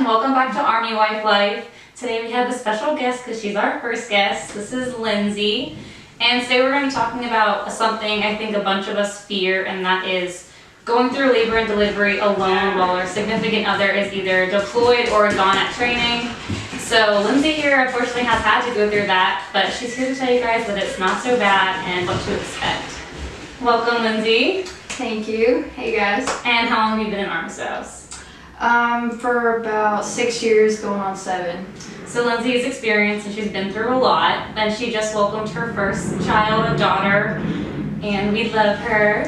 and welcome back to Army Wife Life. Today we have a special guest because she's our first guest. This is Lindsay, and today we're going to be talking about something I think a bunch of us fear, and that is going through labor and delivery alone while our significant other is either deployed or gone at training. So Lindsay here unfortunately has had to go through that, but she's here to tell you guys that it's not so bad and what to expect. Welcome, Lindsay. Thank you. Hey guys. And how long have you been in Army spouse? For about 6 years, going on 7. So Lindsay is experienced and she's been through a lot, and she just welcomed her first child, a daughter, and we love her.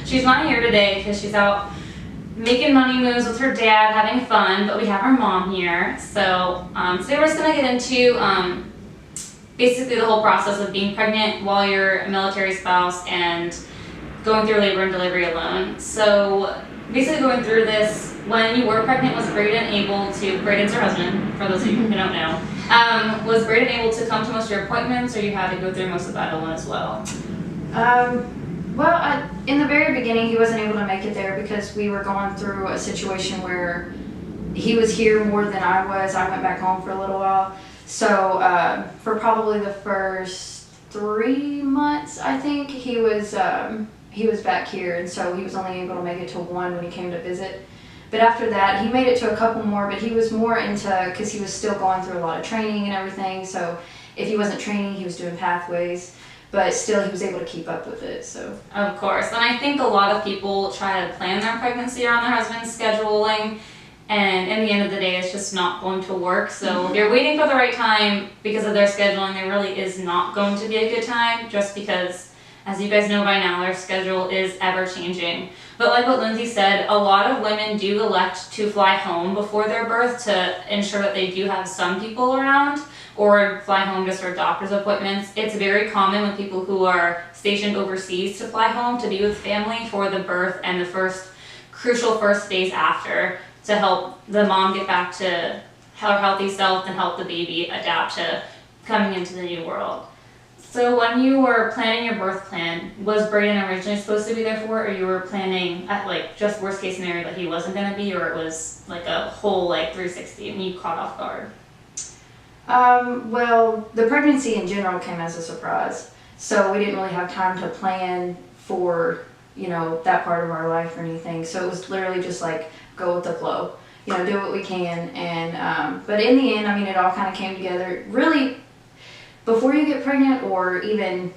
She's not here today because she's out making money moves with her dad, having fun, but we have our mom here. So today we're just going to get into basically the whole process of being pregnant while you're a military spouse and going through labor and delivery alone. So basically going through this, when you were pregnant, was Braden able to, Braden's her husband, for those of you who don't know, was Braden able to come to most of your appointments, or you had to go through most of that alone as well? In the very beginning, he wasn't able to make it there because we were going through a situation where he was here more than I was. I went back home for a little while. So for probably the first 3 months, I think, he was back here, and so he was only able to make it to 1 when he came to visit. But after that, he made it to a couple more, but he was more into, because he was still going through a lot of training and everything, so if he wasn't training, he was doing pathways, but still he was able to keep up with it. So of course, and I think a lot of people try to plan their pregnancy around their husband's scheduling, and in the end of the day, it's just not going to work. So if you're waiting for the right time because of their scheduling, there really is not going to be a good time, just because, as you guys know by now, their schedule is ever changing. But like what Lindsay said, a lot of women do elect to fly home before their birth to ensure that they do have some people around, or fly home just for doctor's appointments. It's very common with people who are stationed overseas to fly home to be with family for the birth and the first crucial first days after, to help the mom get back to her healthy self and help the baby adapt to coming into the new world. So when you were planning your birth plan, was Braden originally supposed to be there for it, or you were planning at like just worst case scenario that he wasn't going to be, or it was like a whole like 360 and you caught off guard? Well, the pregnancy in general came as a surprise, so we didn't really have time to plan for, you know, that part of our life or anything. So it was literally just like go with the flow, you know, do what we can. And but in the end, I mean, it all kind of came together. Really, before you get pregnant, or even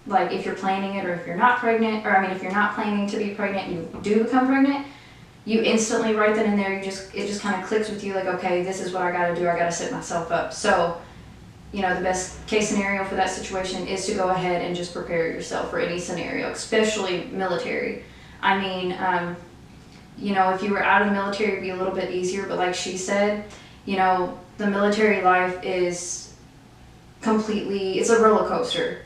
like if you're planning it, or if you're not pregnant, or I mean, if you're not planning to be pregnant, you do become pregnant, you instantly right then and there, it just kind of clicks with you, like, okay, this is what I got to do. I got to set myself up. So, you know, the best case scenario for that situation is to go ahead and just prepare yourself for any scenario, especially military. I mean, you know, if you were out of the military, it'd be a little bit easier, but like she said, you know, the military life is completely, it's a roller coaster.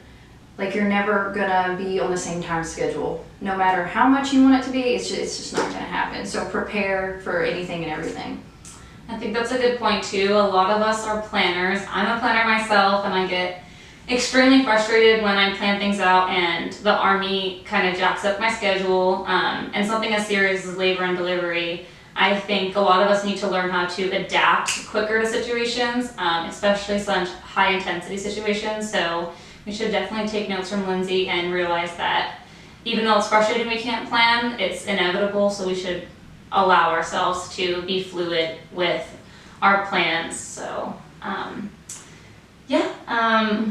Like, you're never gonna be on the same time schedule. No matter how much you want it to be, it's just not gonna happen. So prepare for anything and everything. I think that's a good point too. A lot of us are planners. I'm a planner myself, and I get extremely frustrated when I plan things out and the Army kind of jacks up my schedule. And something as serious as labor and delivery, I think a lot of us need to learn how to adapt quicker to situations, especially such high intensity situations. So we should definitely take notes from Lindsay and realize that even though it's frustrating we can't plan, it's inevitable, so we should allow ourselves to be fluid with our plans. So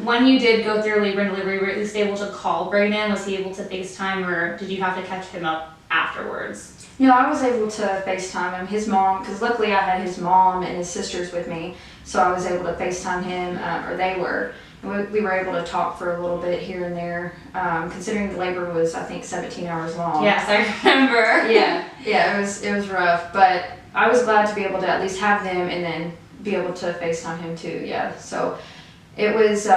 when you did go through labor and delivery, were you at least able to call Braden? Was he able to FaceTime, or did you have to catch him up afterwards? No, I was able to FaceTime him. His mom, because luckily I had his mom and his sisters with me, so I was able to FaceTime him, or they were. And we were able to talk for a little bit here and there, considering the labor was, I think, 17 hours long. Yes, I remember. Yeah, it was rough, but I was glad to be able to at least have them and then be able to FaceTime him too. Yeah, so it was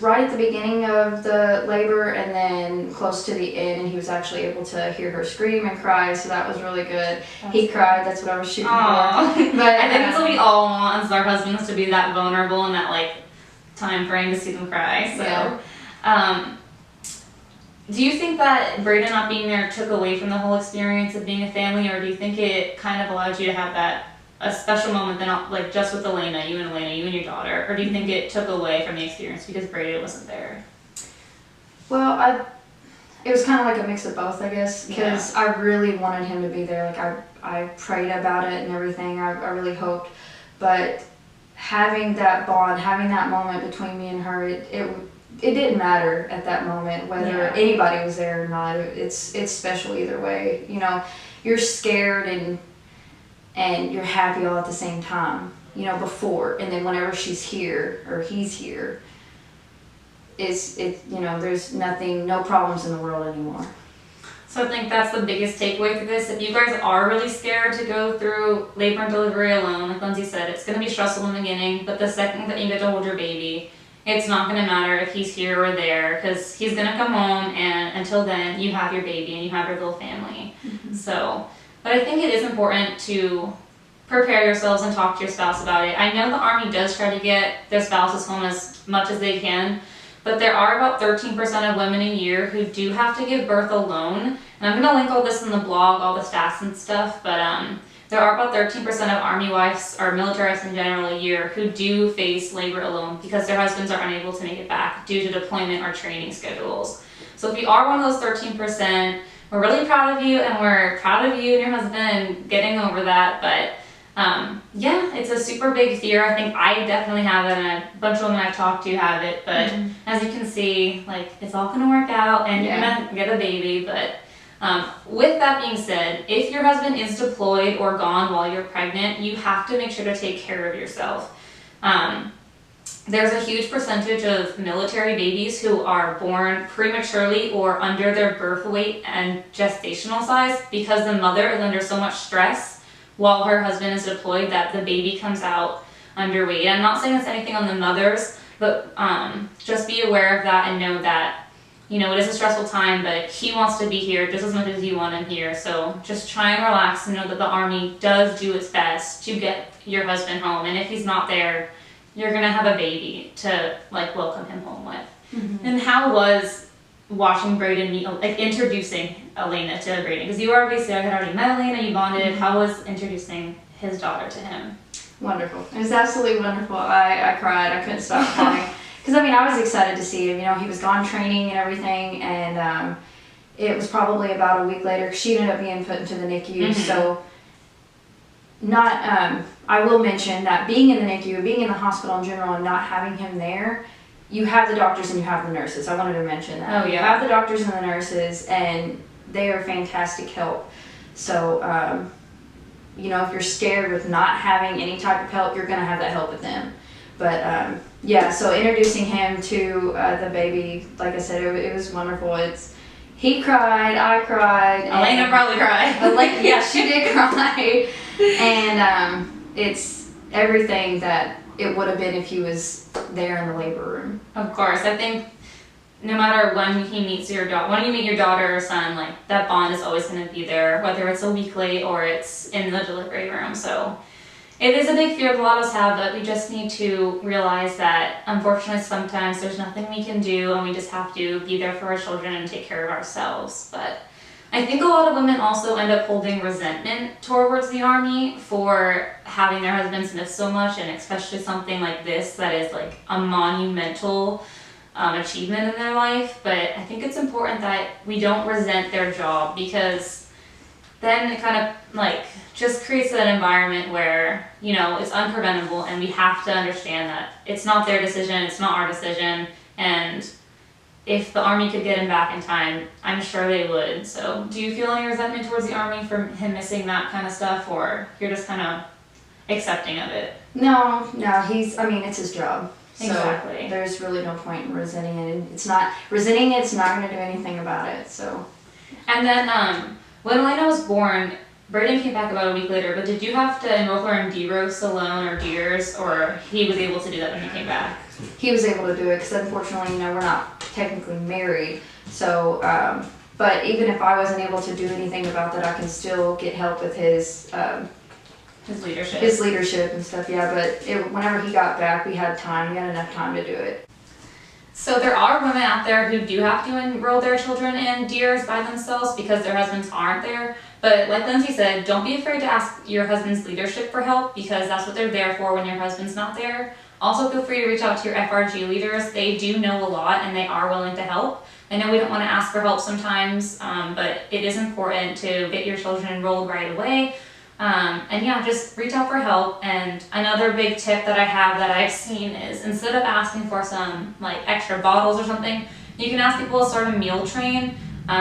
right at the beginning of the labor and then close to the end, and he was actually able to hear her scream and cry, so that was really good. He cried, that's what I was shooting for. But I think that's what we all want, is our husbands to be that vulnerable and that like time frame to see them cry. So do you think that Brayden not being there took away from the whole experience of being a family, or do you think it kind of allowed you to have a special moment then, like just with Elena, you and your daughter, or do you think it took away from the experience because Brayden wasn't there? Well, it was kind of like a mix of both, I guess, because I really wanted him to be there. Like I prayed about it and everything. I really hoped, but having that bond, having that moment between me and her, it didn't matter at that moment whether anybody was there or not. It's special either way. You know, you're scared and you're happy all at the same time. You know, before and then whenever she's here or he's here, you know, there's no problems in the world anymore. So I think that's the biggest takeaway for this. If you guys are really scared to go through labor and delivery alone, like Lindsay said, it's going to be stressful in the beginning, but the second that you get to hold your baby, it's not going to matter if he's here or there, because he's going to come home, and until then, you have your baby and you have your little family. Mm-hmm. So, but I think it is important to prepare yourselves and talk to your spouse about it. I know the Army does try to get their spouses home as much as they can, but there are about 13% of women a year who do have to give birth alone. And I'm going to link all this in the blog, all the stats and stuff, but there are about 13% of Army wives or military wives in general a year who do face labor alone because their husbands are unable to make it back due to deployment or training schedules. So if you are one of those 13%, we're really proud of you, and we're proud of you and your husband getting over that, but yeah, it's a super big fear. I think I definitely have it, and a bunch of women I've talked to have it, but as you can see, like, it's all gonna work out and you're gonna get a baby. But with that being said, if your husband is deployed or gone while you're pregnant, you have to make sure to take care of yourself. There's a huge percentage of military babies who are born prematurely or under their birth weight and gestational size because the mother is under so much stress while her husband is deployed that the baby comes out underweight. I'm not saying it's anything on the mothers, but just be aware of that and know that, you know, it is a stressful time, but he wants to be here just as much as you want him here. So just try and relax and know that the Army does do its best to get your husband home. And if he's not there, you're gonna have a baby to like welcome him home with. Mm-hmm. And how was watching Brayden meet, like introducing Elena to Brayden? Because you obviously had already met Elena, you bonded. Mm-hmm. How was introducing his daughter to him? Wonderful. It was absolutely wonderful. I cried. I couldn't stop crying. Because I mean, I was excited to see him. You know, he was gone training and everything, and it was probably about a week later. She ended up being put into the NICU. Mm-hmm. So, I will mention that being in the NICU, being in the hospital in general, and not having him there, you have the doctors and you have the nurses. I wanted to mention that. Oh, yeah. You have the doctors and the nurses, and they are fantastic help. So, you know, if you're scared with not having any type of help, you're going to have that help with them. But, yeah, so introducing him to the baby, like I said, it was wonderful. He cried, I cried. Elena probably cried. Yeah, she did cry. And it's everything that it would have been if he was there in the labor room. Of course, I think no matter when he meets when you meet your daughter or son, like that bond is always going to be there, whether it's a week late or it's in the delivery room. So it is a big fear that a lot of us have, but we just need to realize that unfortunately sometimes there's nothing we can do, and we just have to be there for our children and take care of ourselves. But I think a lot of women also end up holding resentment towards the Army for having their husbands miss so much, and especially something like this that is like a monumental achievement in their life. But I think it's important that we don't resent their job, because then it kind of like just creates that environment where, you know, it's unpreventable, and we have to understand that it's not their decision, it's not our decision, and if the Army could get him back in time, I'm sure they would. So do you feel any resentment towards the Army for him missing that kind of stuff, or you're just kind of accepting of it? No, it's his job. Exactly. So there's really no point in resenting it. It's not going to do anything about it. So. And then when Elena was born, Brayden came back about a week later, but did you have to enroll her in DROS alone or DEERS, or he was able to do that when he came back? He was able to do it because unfortunately, you know, we're not technically married. So, but even if I wasn't able to do anything about that, I can still get help with his leadership and stuff. Yeah, but whenever he got back, we had time. We had enough time to do it. So there are women out there who do have to enroll their children in DEERs by themselves because their husbands aren't there. But like Lindsay said, don't be afraid to ask your husband's leadership for help because that's what they're there for when your husband's not there. Also, feel free to reach out to your FRG leaders. They do know a lot and they are willing to help. I know we don't want to ask for help sometimes, but it is important to get your children enrolled right away. And yeah, just reach out for help. And another big tip that I have that I've seen is instead of asking for some like extra bottles or something, you can ask people to start a meal train.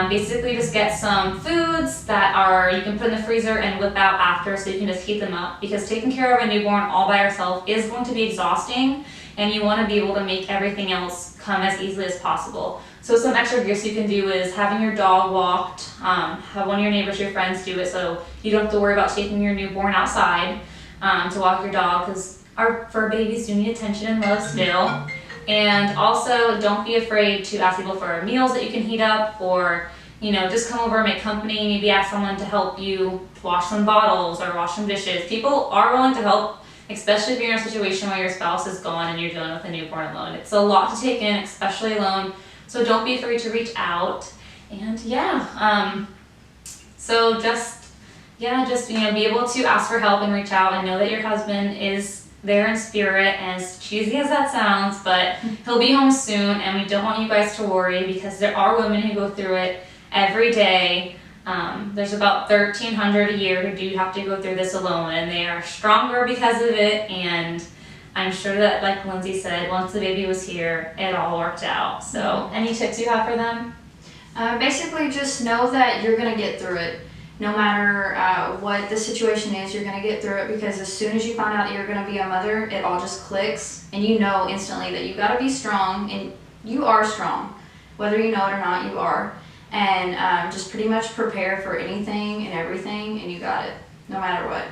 Basically just get some foods that you can put in the freezer and whip out after so you can just heat them up, because taking care of a newborn all by yourself is going to be exhausting and you want to be able to make everything else come as easily as possible. So some extra gifts you can do is having your dog walked, have one of your neighbors or your friends do it so you don't have to worry about taking your newborn outside to walk your dog, because our fur babies do need attention and love still. And also, don't be afraid to ask people for meals that you can heat up, or just come over and make company. Maybe ask someone to help you wash some bottles or wash some dishes. People are willing to help, especially if you're in a situation where your spouse is gone and you're dealing with a newborn alone. It's a lot to take in, especially alone. So don't be afraid to reach out. And so just be able to ask for help and reach out, and know that your husband is there in spirit, and as cheesy as that sounds, but he'll be home soon, and we don't want you guys to worry because there are women who go through it every day. There's about 1,300 a year who do have to go through this alone, and they are stronger because of it. And I'm sure that, like Lindsay said, once the baby was here, it all worked out. So any tips you have for them? Basically just know that you're going to get through it. No matter what the situation is, you're going to get through it, because as soon as you find out you're going to be a mother, it all just clicks, and you know instantly that you got to be strong, and you are strong. Whether you know it or not, you are. And just pretty much prepare for anything and everything, and you got it, no matter what.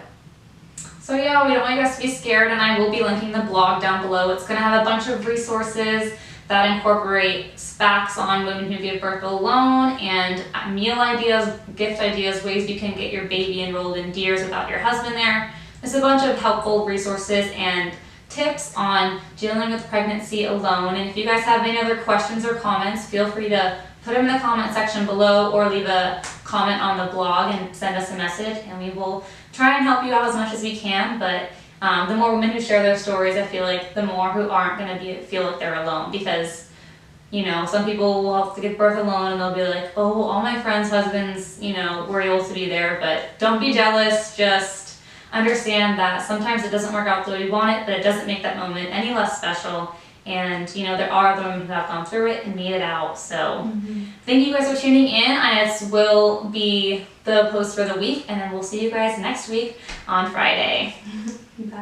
So yeah, we don't want you guys to be scared, and I will be linking the blog down below. It's going to have a bunch of resources that incorporate facts on women who give birth alone, and meal ideas, gift ideas, ways you can get your baby enrolled in DEERs without your husband there. There's a bunch of helpful resources and tips on dealing with pregnancy alone. And if you guys have any other questions or comments, feel free to put them in the comment section below, or leave a comment on the blog and send us a message, and we will try and help you out as much as we can. But the more women who share their stories, I feel like the more who aren't going to feel like they're alone, because some people will have to give birth alone and they'll be like, oh, all my friends' husbands were able to be there. But don't be jealous. Just understand that sometimes it doesn't work out the way you want it, but it doesn't make that moment any less special. And there are other women who have gone through it and made it out. So thank you guys for tuning in. This will be the post for the week, and then we'll see you guys next week on Friday. Bye.